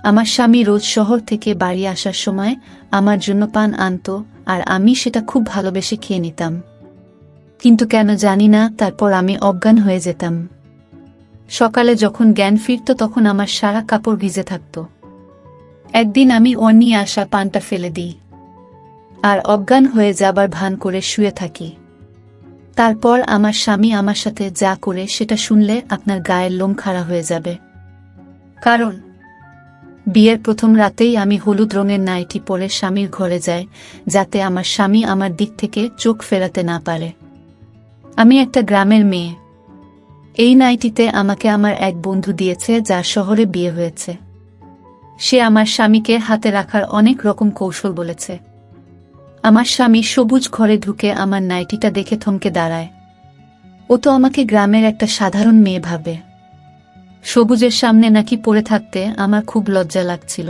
আমার স্বামী রোজ শহর থেকে বাড়ি আসার সময় আমার জন্য পান আনতো, আর আমি সেটা খুব ভালোবেসে খেয়ে নিতাম। কিন্তু কেন জানি না, তারপর আমি অজ্ঞান হয়ে যেতাম। সকালে যখন জ্ঞান ফিরত তখন আমার সারা কাপড় ভিজে থাকত। একদিন আমি ওর নিয়ে আসা পানটা ফেলে দিই, আর অজ্ঞান হয়ে যাবার ভান করে শুয়ে থাকি। তারপর আমার স্বামী আমার সাথে যা করে সেটা শুনলে আপনার গায়ের লোম খাড়া হয়ে যাবে। কারণ বিয়ের প্রথম রাতেই আমি হলুদ রঙের নাইটি পরে স্বামীর ঘরে যাই, যাতে আমার স্বামী আমার দিক থেকে চোখ ফেরাতে না পারে। আমি একটা গ্রামের মেয়ে। এই নাইটিতে আমাকে আমার এক বন্ধু দিয়েছে, যার শহরে বিয়ে হয়েছে। সে আমার স্বামীকে হাতে রাখার অনেক রকম কৌশল বলেছে। আমার স্বামী সবুজ ঘরে ঢুকে আমার নাইটিটা দেখে থমকে দাঁড়ায়। ও তো আমাকে গ্রামের একটা সাধারণ মেয়ে ভাবে। সবুজের সামনে নাকি পড়ে থাকতে আমার খুব লজ্জা লাগছিল।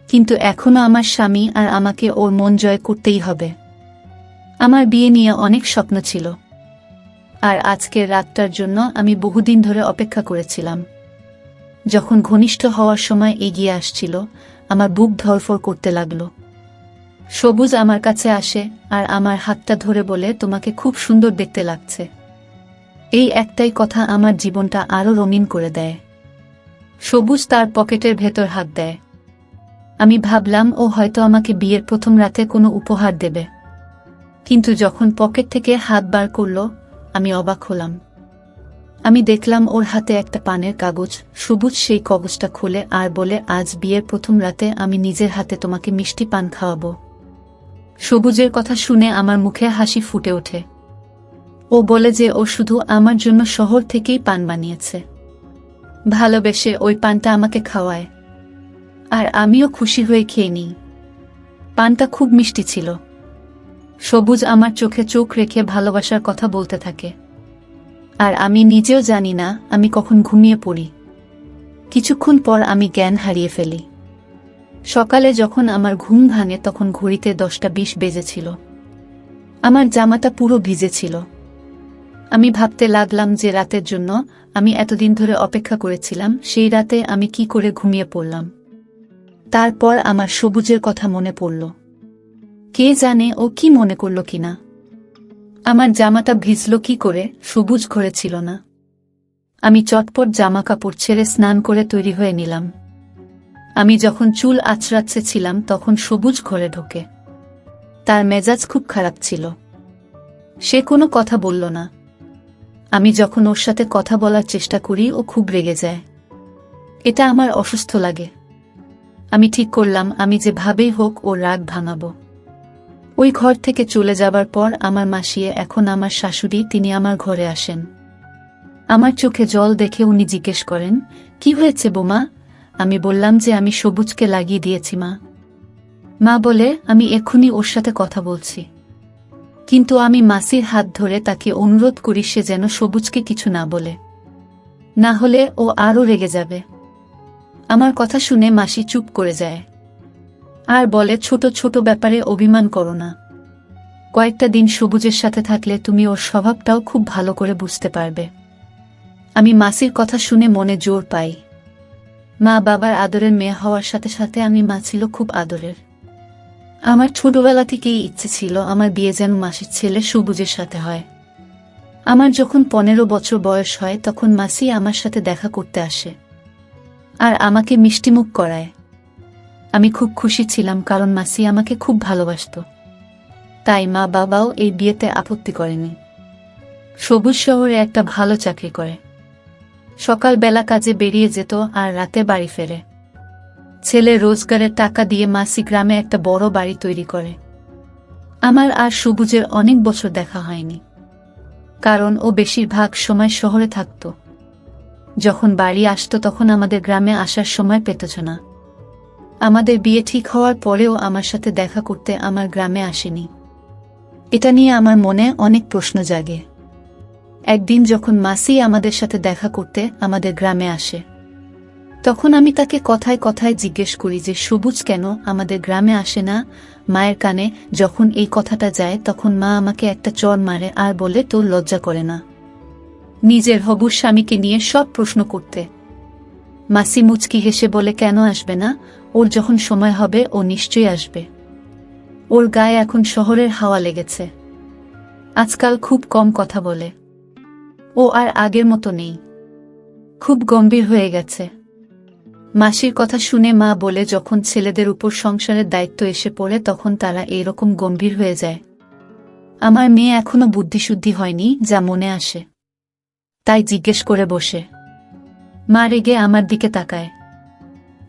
কিন্তু এখনো আমার স্বামী আর আমাকে ওর মন জয় করতেই হবে। আমার বিয়ে নিয়ে অনেক স্বপ্ন ছিল, আর আজকের রাতটার জন্য আমি বহুদিন ধরে অপেক্ষা করেছিলাম। যখন ঘনিষ্ঠ হওয়ার সময় এগিয়ে আসছিল, আমার বুক ধড়ফড় করতে লাগলো। সবুজ আমার কাছে আসে আর আমার হাতটা ধরে বলে, তোমাকে খুব সুন্দর দেখতে লাগছে। এই একটাই কথা আমার জীবনটা আরো রঙিন করে দেয়। সবুজ তার পকেটের ভেতর হাত দেয়। আমি ভাবলাম ও হয়তো আমাকে বিয়ের প্রথম রাতে কোনো উপহার দেবে, কিন্তু যখন পকেট থেকে হাত বার করল, আমি অবাক হলাম। আমি দেখলাম ওর হাতে একটা পানের কাগজ। সবুজ সেই কাগজটা খুলে আর বলে, আজ বিয়ের প্রথম রাতে আমি নিজের হাতে তোমাকে মিষ্টি পান খাওয়াবো। সবুজের কথা শুনে আমার মুখে হাসি ফুটে ওঠে। ও বলে যে ও শুধু আমার জন্য শহর থেকেই পান বানিয়েছে। ভালোবেসে ওই পানটা আমাকে খাওয়ায়, আর আমিও খুশি হয়ে খেয়ে নিই। পানটা খুব মিষ্টি ছিল। সবুজ আমার চোখে চোখ রেখে ভালোবাসার কথা বলতে থাকে, আর আমি নিজেও জানি না আমি কখন ঘুমিয়ে পড়ি। কিছুক্ষণ পর আমি জ্ঞান হারিয়ে ফেলি। সকালে যখন আমার ঘুম ভাঙে তখন ঘড়িতে 10:20 বেজেছিল। আমার জামাটা পুরো ভিজে ছিল। আমি ভাবতে লাগলাম যে রাতের জন্য আমি এতদিন ধরে অপেক্ষা করেছিলাম, সেই রাতে আমি কি করে ঘুমিয়ে পড়লাম। তারপর আমার সবুজের কথা মনে পড়ল। কে জানে ও কি মনে করল কিনা। আমার জামাটা ভিজল কি করে, সবুজ ঘরে ছিল না। আমি চটপট জামা কাপড় ছেড়ে স্নান করে তৈরি হয়ে নিলাম। আমি যখন চুল আঁচড়াচ্ছিলাম তখন সবুজ ঘরে ঢোকে। তার মেজাজ খুব খারাপ ছিল। সে কোনো কথা বলল না। আমি যখন ওর সাথে কথা বলার চেষ্টা করি ও খুব রেগে যায়। এটা আমার অসুস্থ লাগে। আমি ঠিক করলাম আমি যেভাবেই হোক ওর রাগ ভাঙাবো। ওই ঘর থেকে চলে যাবার পর আমার মাসিয়ে, এখন আমার শাশুড়ি, তিনি আমার ঘরে আসেন। আমার চোখে জল দেখে উনি জিজ্ঞেস করেন, কি হয়েছে বোমা? আমি বললাম যে আমি সবুজকে লাগিয়ে দিয়েছি মা। মা বলে, আমি এক্ষুনি ওর সাথে কথা বলছি। কিন্তু আমি মাসির হাত ধরে তাকে অনুরোধ করি সে যেন সবুজকে কিছু না বলে, না হলে ও আরও রেগে যাবে। আমার কথা শুনে মাসি চুপ করে যায় আর বলে, ছোট ছোট ব্যাপারে অভিমান করো না। কয়েকটা দিন সবুজের সাথে থাকলে তুমি ওর স্বভাবটাও খুব ভালো করে বুঝতে পারবে। আমি মাসির কথা শুনে মনে জোর পাই। মা বাবার আদরের মেয়ে হওয়ার সাথে সাথে আমি মা ছিল খুব আদরের। আমার ছোটবেলা থেকেই ইচ্ছে ছিল আমার বিয়ে যেন মাসির ছেলে সবুজের সাথে হয়। আমার যখন 15 বছর বয়স হয় তখন মাসি আমার সাথে দেখা করতে আসে আর আমাকে মিষ্টিমুখ করায়। আমি খুব খুশি ছিলাম, কারণ মাসি আমাকে খুব ভালোবাসত। তাই মা বাবাও এই বিয়েতে আপত্তি করেনি। সবুজ শহরে একটা ভালো চাকরি করে। সকালবেলা কাজে বেরিয়ে যেত আর রাতে বাড়ি ফেরে। ছেলে রোজগারের টাকা দিয়ে মাসি গ্রামে একটা বড় বাড়ি তৈরি করে। আমার আর সবুজের অনেক বছর দেখা হয়নি, কারণ ও বেশিরভাগ সময় শহরে থাকত। যখন বাড়ি আসতো তখন আমাদের গ্রামে আসার সময় পেত না। আমাদের বিয়ে ঠিক হওয়ার পরেও আমার সাথে দেখা করতে আমার গ্রামে আসেনি। এটা নিয়ে আমার মনে অনেক প্রশ্ন জাগে। একদিন যখন মাসি আমাদের সাথে দেখা করতে আমাদের গ্রামে আসে, তখন আমি তাকে কথায় কথায় জিজ্ঞেস করি যে সবুজ কেন আমাদের গ্রামে আসে না। মায়ের কানে যখন এই কথাটা যায় তখন মা আমাকে একটা চড় মারে আর বলে, তোর লজ্জা করে না নিজের হবু স্বামীকে নিয়ে সব প্রশ্ন করতে? মাসি মুচকি হেসে বলে, কেন আসবে না? ওর যখন সময় হবে ও নিশ্চয়ই আসবে। ওর গায়ে এখন শহরের হাওয়া লেগেছে। আজকাল খুব কম কথা বলে। ও আর আগের মতো নেই, খুব গম্ভীর হয়ে গেছে। মাসির কথা শুনে মা বলে, যখন ছেলেদের উপর সংসারের দায়িত্ব এসে পড়ে তখন তারা এরকম গম্ভীর হয়ে যায়। আমার মেয়ে এখনো বুদ্ধিশুদ্ধি হয়নি যা মনে আসে তাই জিজ্ঞেস করে বসে। মা রেগে আমার দিকে তাকায়,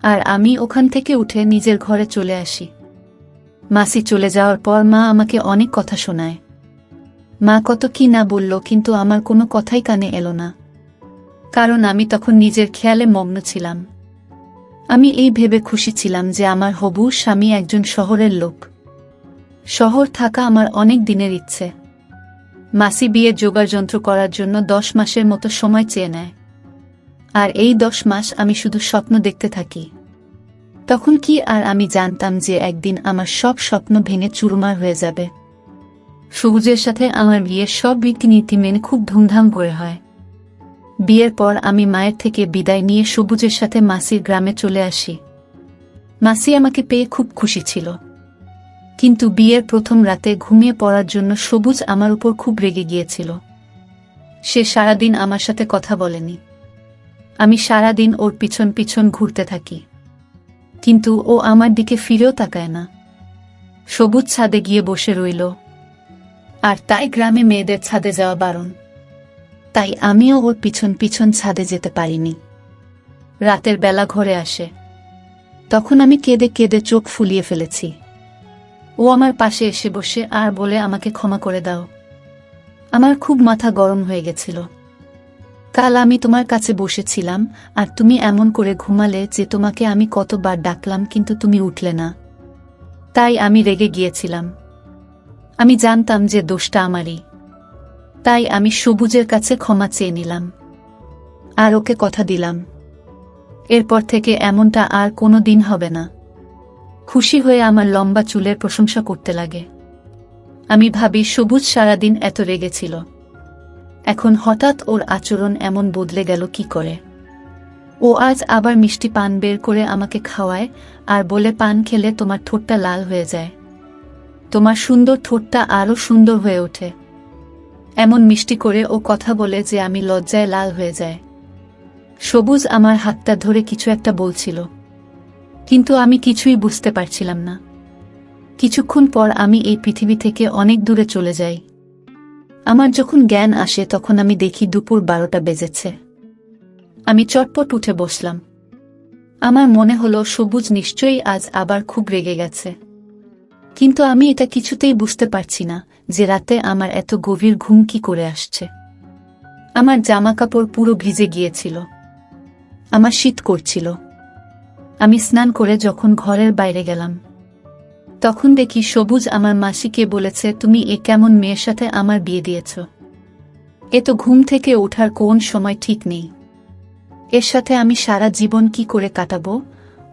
আর আমি ওখান থেকে উঠে নিজের ঘরে চলে আসি। মাসি চলে যাওয়ার পর মা আমাকে অনেক কথা শোনায়। মা কত কি না বলল, কিন্তু আমার কোনো কথাই কানে এলো না, কারণ আমি তখন নিজের খেয়ালে মগ্ন ছিলাম। আমি এই ভেবে খুশি ছিলাম যে আমার হবু স্বামী একজন শহরের লোক। শহর থাকা আমার অনেক দিনের ইচ্ছে। মাসি বিয়ের জোগাড়যন্ত্র করার জন্য 10 মাসের মতো সময় চেয়ে নেয়, আর এই 10 মাস আমি শুধু স্বপ্ন দেখতে থাকি। তখন কি আর আমি জানতাম যে একদিন আমার সব স্বপ্ন ভেঙে চুরমার হয়ে যাবে। সবুজের সাথে আমার বিয়ের সব রীতিনীতি মেনে খুব ধুমধাম করে হয়। বিয়ের পর আমি মায়ের থেকে বিদায় নিয়ে সবুজের সাথে মাসির গ্রামে চলে আসি। মাসি আমাকে পেয়ে খুব খুশি ছিল, কিন্তু বিয়ের প্রথম রাতে ঘুমিয়ে পড়ার জন্য সবুজ আমার উপর খুব রেগে গিয়েছিল। সে সারাদিন আমার সাথে কথা বলেনি। আমি সারাদিন ওর পিছন পিছন ঘুরতে থাকি, কিন্তু ও আমার দিকে ফিরেও তাকায় না। সবুজ ছাদে গিয়ে বসে রইল, আর তাই গ্রামে মেয়েদের ছাদে যাওয়া বারণ। তাই আমিও ওর পিছন পিছন ছাদে যেতে পারিনি। রাতের বেলা ঘরে আসে, তখন আমি কেঁদে কেঁদে চোখ ফুলিয়ে ফেলেছি। ও আমার পাশে এসে বসে আর বলে, আমাকে ক্ষমা করে দাও। আমার খুব মাথা গরম হয়ে গেছিল। কাল আমি তোমার কাছে বসেছিলাম আর তুমি এমন করে ঘুমালে যে তোমাকে আমি কতবার ডাকলাম কিন্তু তুমি উঠলে না, তাই আমি রেগে গিয়েছিলাম। আমি জানতাম যে দোষটা আমারই, তাই আমি সবুজের কাছে ক্ষমা চেয়ে নিলাম, আর ওকে কথা দিলাম এরপর থেকে এমনটা আর কোনো দিন হবে না। খুশি হয়ে আমার লম্বা চুলের প্রশংসা করতে লাগে। আমি ভাবি, সবুজ সারাদিন এত রেগেছিল, এখন হঠাৎ ওর আচরণ এমন বদলে গেল কি করে? ও আজ আবার মিষ্টি পান বের করে আমাকে খাওয়ায় আর বলে, পান খেলে তোমার ঠোঁটটা লাল হয়ে যায়, তোমার সুন্দর ঠোঁটটা আরও সুন্দর হয়ে ওঠে। এমন মিষ্টি করে ও কথা বলে যে আমি লজ্জায় লাল হয়ে যায়। সবুজ আমার হাতটা ধরে কিছু একটা বলছিল, কিন্তু আমি কিছুই বুঝতে পারছিলাম না। কিছুক্ষণ পর আমি এই পৃথিবী থেকে অনেক দূরে চলে যাই। আমার যখন জ্ঞান আসে তখন আমি দেখি দুপুর 12টা বেজেছে। আমি চটপট উঠে বসলাম। আমার মনে হলো সবুজ নিশ্চয়ই আজ আবার খুব রেগে গেছে, কিন্তু আমি এটা কিছুতেই বুঝতে পারছি না যে রাতে আমার এত গভীর ঘুম কি করে আসছে। আমার জামা কাপড় পুরো ভিজে গিয়েছিল, আমার শীত করছিল। আমি স্নান করে যখন ঘরের বাইরে গেলাম তখন দেখি সবুজ আমার মাসিকে বলেছে, তুমি এ কেমন মেয়ের সাথে আমার বিয়ে দিয়েছ? এ তো ঘুম থেকে ওঠার কোন সময় ঠিক নেই। এর সাথে আমি সারা জীবন কি করে কাটাবো?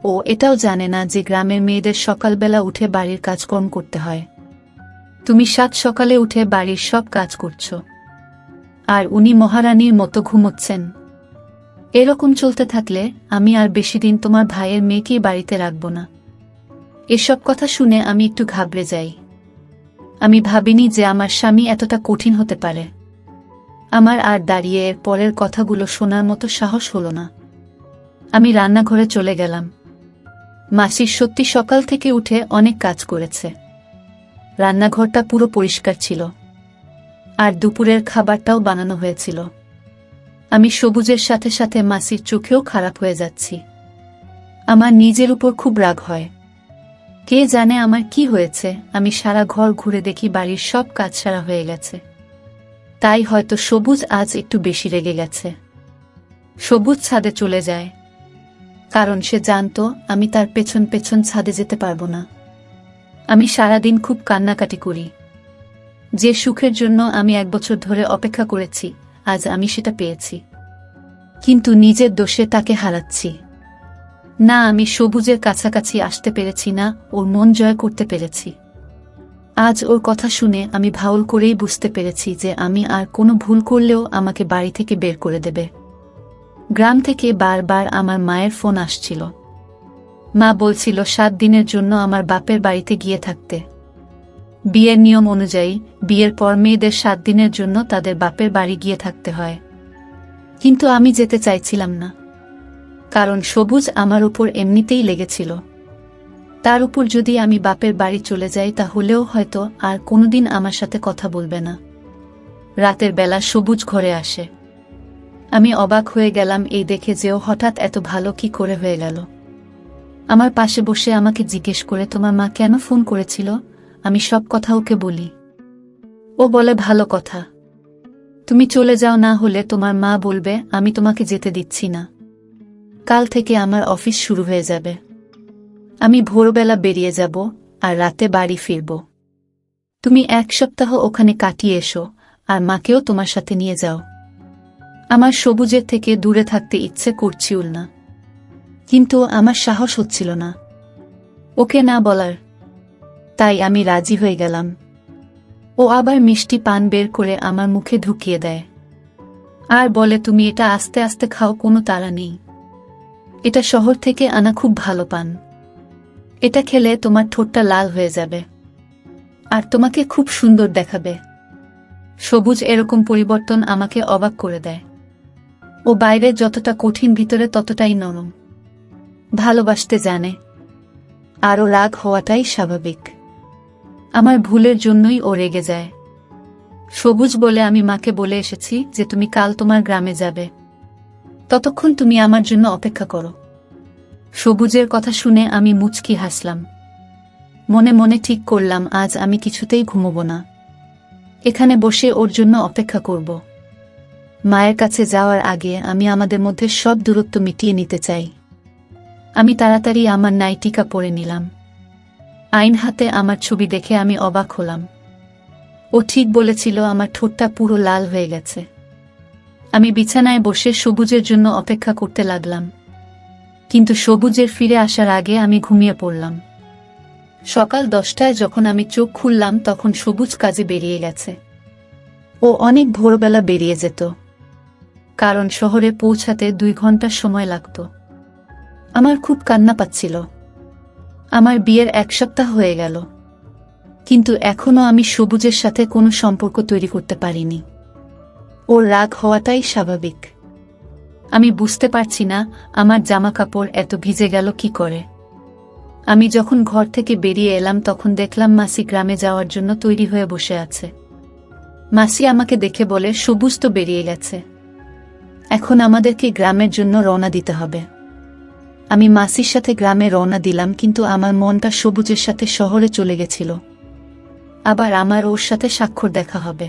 ও এটাও জানে না যে গ্রামের মেয়েদের সকালবেলা উঠে বাড়ির কাজকর্ম করতে হয়। তুমি 7 সকালে উঠে বাড়ির সব কাজ করছো, আর উনি মহারানীর মতো ঘুমোচ্ছেন। এরকম চলতে থাকলে আমি আর বেশি দিন তোমার ভাইয়ের মেয়েকেই বাড়িতে রাখব না। এসব কথা শুনে আমি একটু ঘাবড়ে যাই। আমি ভাবিনি যে আমার স্বামী এতটা কঠিন হতে পারে। আমার আর দাঁড়িয়ে এর পরের কথাগুলো শোনার মতো সাহস হলো না। আমি রান্নাঘরে চলে গেলাম। মাসির সত্যি সকাল থেকে উঠে অনেক কাজ করেছে। রান্নাঘরটা পুরো পরিষ্কার ছিল, আর দুপুরের খাবারটাও বানানো হয়েছিল। আমি সবুজের সাথে সাথে মাসির চোখেও খারাপ হয়ে যাচ্ছি। আমার নিজের উপর খুব রাগ হয়। কে জানে আমার কি হয়েছে? আমি সারা ঘর ঘুরে দেখি বাড়ির সব কাজ সারা হয়ে গেছে। তাই হয়তো সবুজ আজ একটু বেশি রেগে গেছে। সবুজ ছাদে চলে যায়, কারণ সে জানতো আমি তার পেছন পেছন ছাদে যেতে পারবো না। আমি সারাদিন খুব কান্নাকাটি করি। যে সুখের জন্য আমি 1 বছর ধরে অপেক্ষা করেছি, আজ আমি সেটা পেয়েছি, কিন্তু নিজের দোষে তাকে হারাচ্ছি। না, আমি সবুজের কাছাকাছি আসতে পেরেছি না, ওর মন জয় করতে পেরেছি। আজ ওর কথা শুনে আমি ভাউল করেই বুঝতে পেরেছি যে আমি আর কোনো ভুল করলেও আমাকে বাড়ি থেকে বের করে দেবে। গ্রাম থেকে বারবার আমার মায়ের ফোন আসছিল। মা বলছিল 7 দিনের জন্য আমার বাপের বাড়িতে গিয়ে থাকতে। বিয়ের নিয়ম অনুযায়ী বিয়ের পর মেয়েদের 7 দিনের জন্য তাদের বাপের বাড়ি গিয়ে থাকতে হয়। কিন্তু আমি যেতে চাইছিলাম না, কারণ সবুজ আমার উপর এমনিতেই লেগেছিল। তার উপর যদি আমি বাপের বাড়ি চলে যাই তাহলেও হয়তো আর কোনোদিন আমার সাথে কথা বলবে না। রাতের বেলা সবুজ ঘরে আসে। আমি অবাক হয়ে গেলাম এই দেখে যে ও হঠাৎ এত ভালো কি করে হয়ে গেল। আমার পাশে বসে আমাকে জিজ্ঞেস করে, তোমার মা কেন ফোন করেছিল? আমি সব কথা ওকে বলি। ও বলে, ভালো কথা, তুমি চলে যাও, না হলে তোমার মা বলবে আমি তোমাকে যেতে দিচ্ছি না। কাল থেকে আমার অফিস শুরু হয়ে যাবে। আমি ভোরবেলা বেরিয়ে যাব আর রাতে বাড়ি ফিরব। তুমি 1 সপ্তাহ ওখানে কাটিয়ে এসো আর মাকেও তোমার সাথে নিয়ে যাও। আমার সবুজের থেকে দূরে থাকতে ইচ্ছে করছিল না, কিন্তু আমার সাহস হচ্ছিল না ওকে না বলার। তাই আমি রাজি হয়ে গেলাম। ও আবার মিষ্টি পান বের করে আমার মুখে ঢুকিয়ে দেয় আর বলে, তুমি এটা আস্তে আস্তে খাও, কোনো তাড়া নেই। এটা শহর থেকে আনা খুব ভালো পান। এটা খেলে তোমার ঠোঁটটা লাল হয়ে যাবে আর তোমাকে খুব সুন্দর দেখাবে। সবুজ এরকম পরিবর্তন আমাকে অবাক করে দেয়। ও বাইরে যতটা কঠিন, ভিতরে ততটাই নরম। ভালোবাসতে জানে। আরও রাগ হওয়াটাই স্বাভাবিক। আমার ভুলের জন্যই ও রেগে যায়। সবুজ বলে, আমি মাকে বলে এসেছি যে তুমি কাল তোমার গ্রামে যাবে। ততক্ষণ তুমি আমার জন্য অপেক্ষা করো। সবুজের কথা শুনে আমি মুচকি হাসলাম। মনে মনে ঠিক করলাম আজ আমি কিছুতেই ঘুমোব না। এখানে বসে ওর জন্য অপেক্ষা করব। মায়ের কাছে যাওয়ার আগে আমি আমাদের মধ্যে সব দূরত্ব মিটিয়ে নিতে চাই। আমি তাড়াতাড়ি আমার নাইটিকা পরে নিলাম। আইন হাতে আমার ছবি দেখে আমি অবাক হলাম। ও ঠিক বলেছিল, আমার ঠোঁটটা পুরো লাল হয়ে গেছে। আমি বিছানায় বসে সবুজের জন্য অপেক্ষা করতে লাগলাম, কিন্তু সবুজের ফিরে আসার আগে আমি ঘুমিয়ে পড়লাম। সকাল 10টায় যখন আমি চোখ খুললাম তখন সবুজ কাজে বেরিয়ে গেছে। ও অনেক ভোরবেলা বেরিয়ে যেত, কারণ শহরে পৌঁছাতে 2 ঘন্টা সময় লাগত। আমার খুব কান্না পাচ্ছিল। আমার বিয়ের 1 সপ্তাহ হয়ে গেল, কিন্তু এখনো আমি সবুজের সাথে কোনো সম্পর্ক তৈরি করতে পারিনি। ওর রাগ হওয়াটাই স্বাভাবিক। আমি বুঝতে পারছি না আমার জামাকাপড় এত ভিজে গেল কি করে। আমি যখন ঘর থেকে বেরিয়ে এলাম তখন দেখলাম মাসি গ্রামে যাওয়ার জন্য তৈরি হয়ে বসে আছে। মাসি আমাকে দেখে বলে, সবুজ তো বেরিয়ে গেছে, এখন আমাদেরকে গ্রামের জন্য রওনা দিতে হবে। আমি মাসির সাথে গ্রামে রওনা দিলাম, কিন্তু আমার মনটা সবুজের সাথে শহরে চলে গেছিল। আবার আমার ওর সাথে স্বাক্ষর দেখা হবে।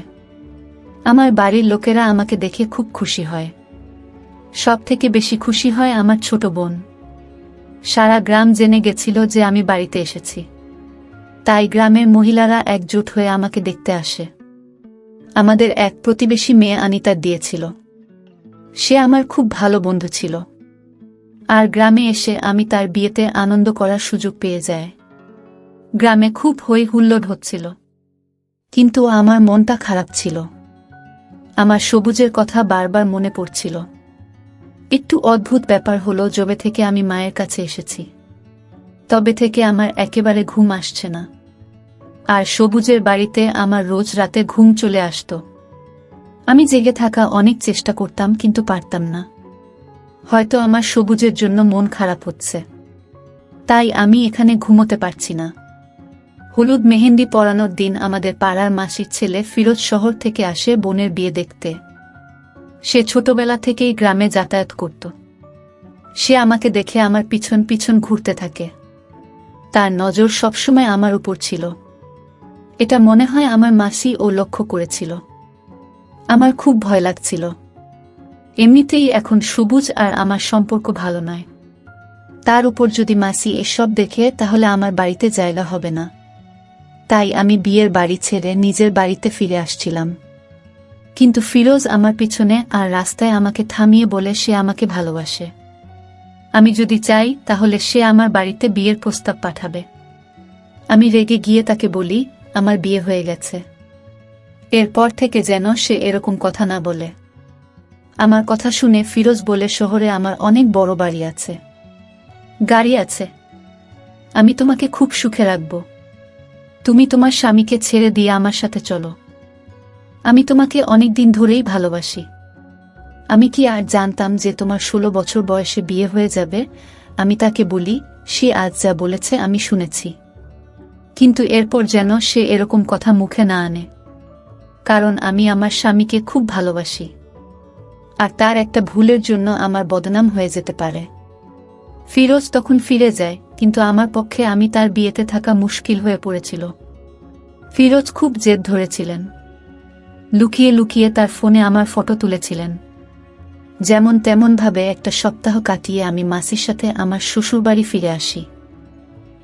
আমার বাড়ির লোকেরা আমাকে দেখে খুব খুশি হয়। সব থেকে বেশি খুশি হয় আমার ছোট বোন। সারা গ্রাম জেনে গেছিল যে আমি বাড়িতে এসেছি, তাই গ্রামের মহিলারা একজোট হয়ে আমাকে দেখতে আসে। আমাদের এক প্রতিবেশী মেয়ে আনিতা দিয়েছিল। সে আমার খুব ভালো বন্ধু ছিল, আর গ্রামে এসে আমি তার বিয়েতে আনন্দ করার সুযোগ পেয়ে যায়। গ্রামে খুব হই হুল্লোড় হচ্ছিল, কিন্তু আমার মনটা খারাপ ছিল। আমার সবুজের কথা বারবার মনে পড়ছিল। একটু অদ্ভুত ব্যাপার হলো, যবে থেকে আমি মায়ের কাছে এসেছি তবে থেকে আমার একেবারে ঘুম আসছে না। আর সবুজের বাড়িতে আমার রোজ রাতে ঘুম চলে আসতো। আমি জেগে থাকা অনেক চেষ্টা করতাম, কিন্তু পারতাম না। হয়তো আমার সবুজের জন্য মন খারাপ হচ্ছে, তাই আমি এখানে ঘুমোতে পারছি না। হলুদ মেহেন্দি পরানোর দিন আমাদের পাড়ার মাসির ছেলে ফিরোজ শহর থেকে আসে বোনের বিয়ে দেখতে। সে ছোটবেলা থেকেই গ্রামে যাতায়াত করত। সে আমাকে দেখে আমার পিছন পিছন ঘুরতে থাকে। তার নজর সবসময় আমার উপর ছিল। এটা মনে হয় আমার মাসি ও লক্ষ্য করেছিল। আমার খুব ভয় লাগছিল। এমনিতেই এখন সবুজ আর আমার সম্পর্ক ভালো নয়, তার উপর যদি মাসি এসব দেখে তাহলে আমার বাড়িতে জায়গা হবে না। তাই আমি বিয়ের বাড়ি ছেড়ে নিজের বাড়িতে ফিরে আসছিলাম। কিন্তু ফিরোজ আমার পিছনে আর রাস্তায় আমাকে থামিয়ে বলে সে আমাকে ভালোবাসে। আমি যদি চাই তাহলে সে আমার বাড়িতে বিয়ের প্রস্তাব পাঠাবে। আমি রেগে গিয়ে তাকে বলি, আমার বিয়ে হয়ে গেছে। এরপর থেকে যেন সে এরকম কথা না বলে। আমার কথা শুনে ফিরোজ বলে, শহরে আমার অনেক বড় বাড়ি আছে, গাড়ি আছে, আমি তোমাকে খুব সুখে রাখব। তুমি তোমার স্বামীকে ছেড়ে দিয়ে আমার সাথে চলো। আমি তোমাকে অনেক দিন ধরেই ভালোবাসি। আমি কি আর জানতাম যে তোমার 16 বছর বয়সে বিয়ে হয়ে যাবে। আমি তাকে বলি, সে আজ যা বলেছে আমি শুনেছি, কিন্তু এরপর যেন সে এরকম কথা মুখে না আনে, কারণ আমি আমার স্বামীকে খুব ভালোবাসি, আর তার একটা ভুলের জন্য আমার বদনাম হয়ে যেতে পারে। ফিরোজ তখন ফিরে যায়, কিন্তু আমার পক্ষে আমি তার বিয়েতে থাকা মুশকিল হয়ে পড়েছিল। ফিরোজ খুব জেদ ধরেছিলেন, লুকিয়ে লুকিয়ে তার ফোনে আমার ফটো তুলেছিলেন। যেমন তেমন ভাবে একটা সপ্তাহ কাটিয়ে আমি মাসির সাথে আমার শ্বশুরবাড়ি ফিরে আসি।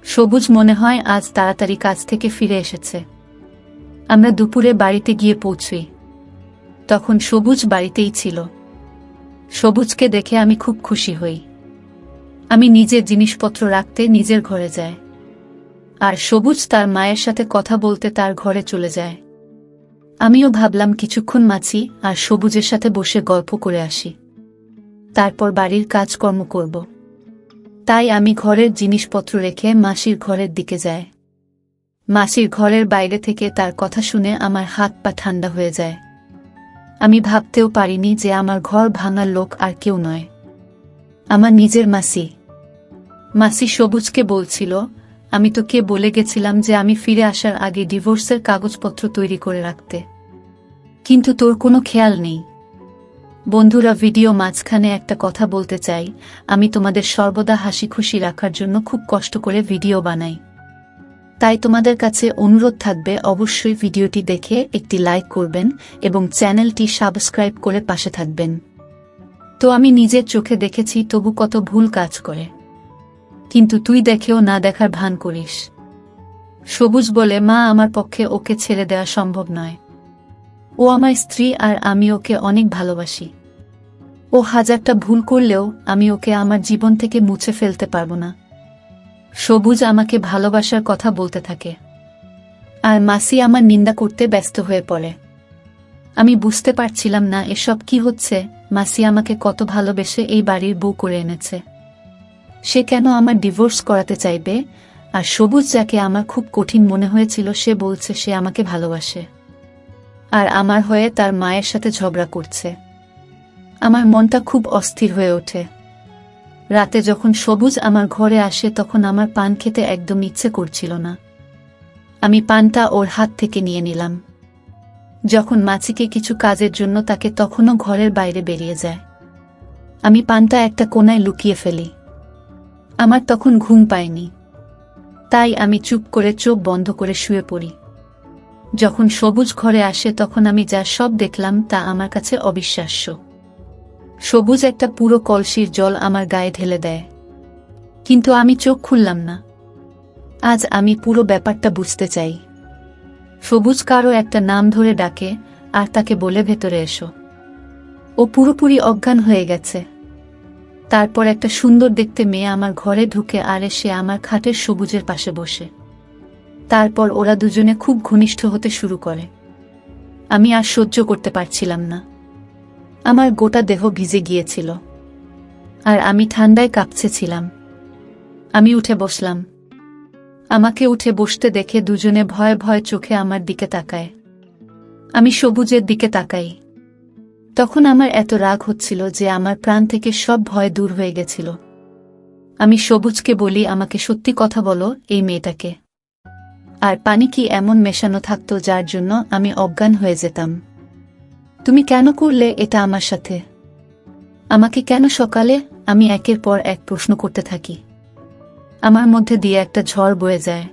সবুজ মনে হয় আজ তাড়াতাড়ি কাজ থেকে ফিরে এসেছে। আমরা দুপুরে বাড়িতে গিয়ে পৌঁছই। তখন সবুজ বাড়িতেই ছিল। সবুজকে দেখে আমি খুব খুশি হই। আমি নিজের জিনিসপত্র রাখতে নিজের ঘরে যাই, আর সবুজ তার মায়ের সাথে কথা বলতে তার ঘরে চলে যায়। আমিও ভাবলাম কিছুক্ষণ মাছি আর সবুজের সাথে বসে গল্প করে আসি, তারপর বাড়ির কাজকর্ম করব। তাই আমি ঘরের জিনিসপত্র রেখে মাসির ঘরের দিকে যাই। মাসির ঘরের বাইরে থেকে তার কথা শুনে আমার হাত পা ঠান্ডা হয়ে যায়। আমি ভাবতেও পারিনি যে আমার ঘর ভাঙার লোক আর কেউ নয়, আমার নিজের মাসি। মাসি সবুজকে বলছিল, আমি তোকে বলে গেছিলাম যে আমি ফিরে আসার আগে ডিভোর্সের কাগজপত্র তৈরি করে রাখতে, কিন্তু তোর কোনো খেয়াল নেই। বন্ধুরা, ভিডিও মাঝখানে একটা কথা বলতে চাই। আমি তোমাদের সর্বদা হাসি খুশি রাখার জন্য খুব কষ্ট করে ভিডিও বানাই, তাই তোমাদের কাছে অনুরোধ থাকবে অবশ্যই ভিডিওটি দেখে একটি লাইক করবেন এবং চ্যানেলটি সাবস্ক্রাইব করে পাশে থাকবেন। তো আমি নিজের চোখে দেখেছি তবু কত ভুল কাজ করে, কিন্তু তুই দেখেও না দেখার ভান করিস। সবুজ বলে, মা, আমার পক্ষে ওকে ছেড়ে দেওয়া সম্ভব নয়। ও আমার স্ত্রী আর আমি ওকে অনেক ভালোবাসি। ও হাজারটা ভুল করলেও আমি ওকে আমার জীবন থেকে মুছে ফেলতে পারবো না। সবুজ আমাকে ভালোবাসার কথা বলতে থাকে, আর মাসি আমার নিন্দা করতে ব্যস্ত হয়ে পড়ে। আমি বুঝতে পারছিলাম না এসব কি হচ্ছে। মাসি আমাকে কত ভালোবেসে এই বাড়ির বউ করে এনেছে, সে কেন আমার ডিভোর্স করাতে চাইবে? আর সবুজ, যাকে আমার খুব কঠিন মনে হয়েছিল, সে বলছে সে আমাকে ভালোবাসে, আর আমার হয়ে তার মায়ের সাথে ঝগড়া করছে। আমার মনটা খুব অস্থির হয়ে ওঠে। রাতে যখন সবুজ আমার ঘরে আসে তখন আমার পান খেতে একদম ইচ্ছে করছিল না। আমি পানটা ওর হাত থেকে নিয়ে নিলাম। যখন মাছিকে কিছু কাজের জন্য তাকে তখনও ঘরের বাইরে বেরিয়ে যায়। আমি পানটা একটা কোণায় লুকিয়ে ফেলি। আমার তখন ঘুম পায়নি, তাই আমি চুপ করে চোখ বন্ধ করে শুয়ে পড়ি। যখন সবুজ ঘরে আসে তখন আমি যা সব দেখলাম তা আমার কাছে অবিশ্বাস্য। সবুজ একটা পুরো কলসির জল আমার গায়ে ঢেলে দেয়, কিন্তু আমি চোখ খুললাম না। আজ আমি পুরো ব্যাপারটা বুঝতে চাই। সবুজ কারো একটা নাম ধরে ডাকে আর তাকে বলে, ভেতরে এসো। ও পুরোপুরি অজ্ঞান হয়ে গেছে। তারপর একটা সুন্দর দেখতে মেয়ে আমার ঘরে ঢুকে আর এসে আমার খাটের সবুজের পাশে বসে। তারপর ওরা দুজনে খুব ঘনিষ্ঠ হতে শুরু করে। আমি আর সহ্য করতে পারছিলাম না। আমার গোটা দেহ ভিজে গিয়েছিল, আর আমি ঠান্ডায় কাঁপছেছিলাম। আমি উঠে বসলাম। আমাকে উঠে বসতে দেখে দুজনে ভয়ে ভয়ে চোখে আমার দিকে তাকায়। আমি সবুজের দিকে তাকাই। তখন আমার এত রাগ হচ্ছিল যে আমার প্রাণ থেকে সব ভয় দূর হয়ে গেছিল। আমি সবুজকে বলি, আমাকে সত্যি কথা বলো, এই মেয়েটাকে আর পানি কি এমন মেশানো থাকতো যার জন্য আমি অজ্ঞান হয়ে যেতাম? তুমি কেন করলে এটা আমার সাথে? আমাকে কেন সকালে? আমি একের পর এক প্রশ্ন করতে থাকি। আমার মধ্যে দিয়ে একটা ঝড় বয়ে যায়।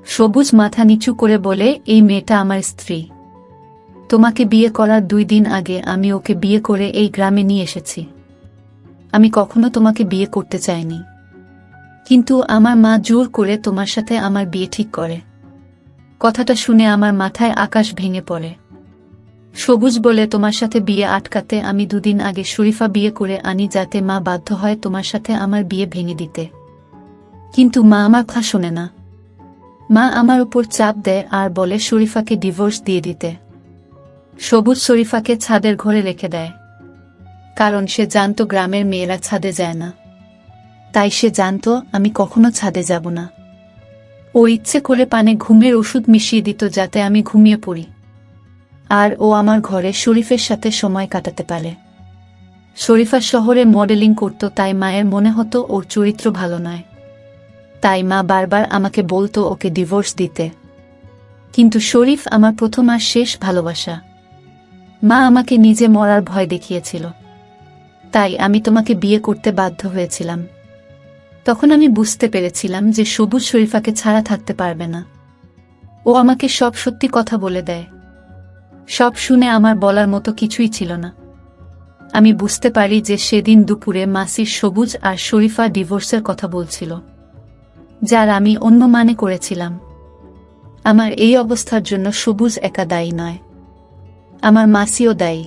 সবুজ মাথা নিচু করে বলে, এই মেয়েটা আমার স্ত্রী। তোমাকে বিয়ে করার 2 দিন আগে আমি ওকে বিয়ে করে এই গ্রামে নিয়ে এসেছি। আমি কখনো তোমাকে বিয়ে করতে চাইনি, কিন্তু আমার মা জোর করে তোমার সাথে আমার বিয়ে ঠিক করে। কথাটা শুনে আমার মাথায় আকাশ ভেঙে পড়ে। সবুজ বলে, তোমার সাথে বিয়ে আটকাতে আমি 2 দিন আগে শরীফা বিয়ে করে আনি, যাতে মা বাধ্য হয় তোমার সাথে আমার বিয়ে ভেঙে দিতে। কিন্তু মা আমার কথা শোনে না। মা আমার উপর চাপ দেয় আর বলে শরীফাকে ডিভোর্স দিয়ে দিতে। সবুজ শরীফাকে ছাদের ঘরে রেখে দেয়। কারণ সে জানতো গ্রামের মেয়েরা ছাদে যায় না। তাই সে জানতো আমি কখনো ছাদে যাব না। ও ইচ্ছে করে পানে ঘুমের ওষুধ মিশিয়ে দিত যাতে আমি ঘুমিয়ে পড়ি, আর ও আমার ঘরে শরীফের সাথে সময় কাটাতে পারে। শরীফা শহরে মডেলিং করত, তাই মায়ের মনে হতো ওর চরিত্র ভালো নয়। তাই মা বারবার আমাকে বলতো ওকে ডিভোর্স দিতে। কিন্তু শরীফ আমার প্রথম আর শেষ ভালোবাসা। মা আমাকে নিজে মরার ভয় দেখিয়েছিল, তাই আমি তোমাকে বিয়ে করতে বাধ্য হয়েছিলাম। তখন আমি বুঝতে পেরেছিলাম যে সবুজ শরীফাকে ছাড়া থাকতে পারবে না। ও আমাকে সব সত্যি কথা বলে দেয়। সব শুনে আমার বলার মতো কিছুই ছিল না। আমি বুঝতে পারি যে সেদিন দুপুরে মাসির সবুজ আর শরীফা ডিভোর্সের কথা বলছিল, যার আমি অন্য মানে করেছিলাম। আমার এই অবস্থার জন্য সবুজ একা দায়ী নয়, আমার মাসিও দায়ী।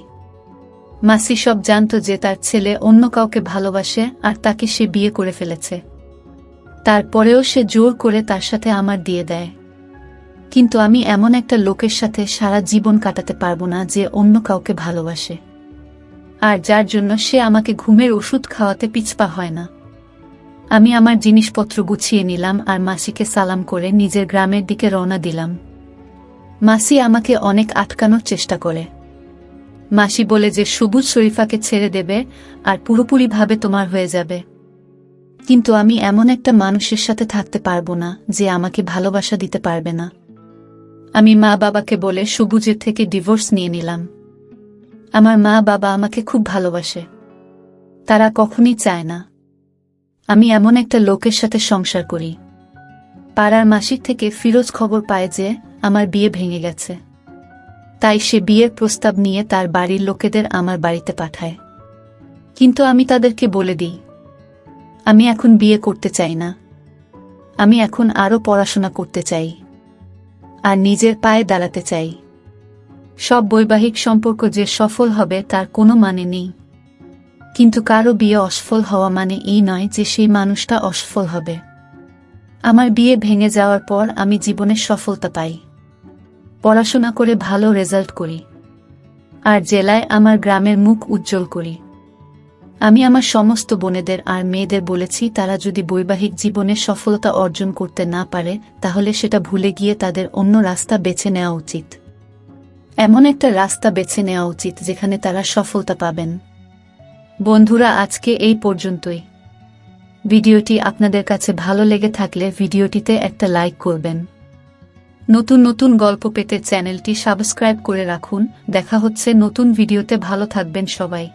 মাসি সব জানতো যে তার ছেলে অন্য কাউকে ভালোবাসে আর তাকে সে বিয়ে করে ফেলেছে। তারপরেও সে জোর করে তার সাথে আমার দিয়ে দেয়। কিন্তু আমি এমন একটা লোকের সাথে সারা জীবন কাটাতে পারবো না যে অন্য কাউকে ভালোবাসে, আর যার জন্য সে আমাকে ঘুমের ওষুধ খাওয়াতে পিছপা হয় না। আমি আমার জিনিসপত্র গুছিয়ে নিলাম আর মাসিকে সালাম করে নিজের গ্রামের দিকে রওনা দিলাম। মাসি আমাকে অনেক আটকানোর চেষ্টা করে। মাসি বলে যে সবুজ শরীফাকে ছেড়ে দেবে আর পুরোপুরিভাবে তোমার হয়ে যাবে। কিন্তু আমি এমন একটা মানুষের সাথে থাকতে পারবো না যে আমাকে ভালোবাসা দিতে পারবে না। আমি মা বাবাকে বলে সবুজের থেকে ডিভোর্স নিয়ে নিলাম। আমার মা বাবা আমাকে খুব ভালোবাসে। তারা কখনই চায় না আমি এমন একটা লোকের সাথে সংসার করি। পাড়ার মাসির থেকে ফিরোজ খবর পায় যে আমার বিয়ে ভেঙে গেছে। তাই সে বিয়ের প্রস্তাব নিয়ে তার বাড়ির লোকেদের আমার বাড়িতে পাঠায়। কিন্তু আমি তাদেরকে বলে দিই, আমি এখন বিয়ে করতে চাই না। আমি এখন আরও পড়াশোনা করতে চাই আর নিজের পায়ে দাঁড়াতে চাই। সব বৈবাহিক সম্পর্ক যে সফল হবে তার কোনো মানে নেই, কিন্তু কারো বিয়ে অসফল হওয়া মানে এই নয় যে সেই মানুষটা অসফল হবে। আমার বিয়ে ভেঙে যাওয়ার পর আমি জীবনে সফলতা পাই, পড়াশোনা করে ভালো রেজাল্ট করি, আর জেলায় আমার গ্রামের মুখ উজ্জ্বল করি। আমি আমার সমস্ত বোনেদের আর মেয়েদের বলেছি তারা যদি বৈবাহিক জীবনে সফলতা অর্জন করতে না পারে তাহলে সেটা ভুলে গিয়ে তাদের অন্য রাস্তা বেছে নেওয়া উচিত। এমন একটা রাস্তা বেছে নেওয়া উচিত যেখানে তারা সফলতা পাবেন। বন্ধুরা, আজকে এই পর্যন্তই। ভিডিওটি আপনাদের কাছে ভালো লেগে থাকলে ভিডিওটিতে একটা লাইক করবেন। নতুন নতুন গল্প পেতে চ্যানেলটি সাবস্ক্রাইব করে রাখুন। দেখা হচ্ছে নতুন ভিডিওতে। ভালো থাকবেন সবাই।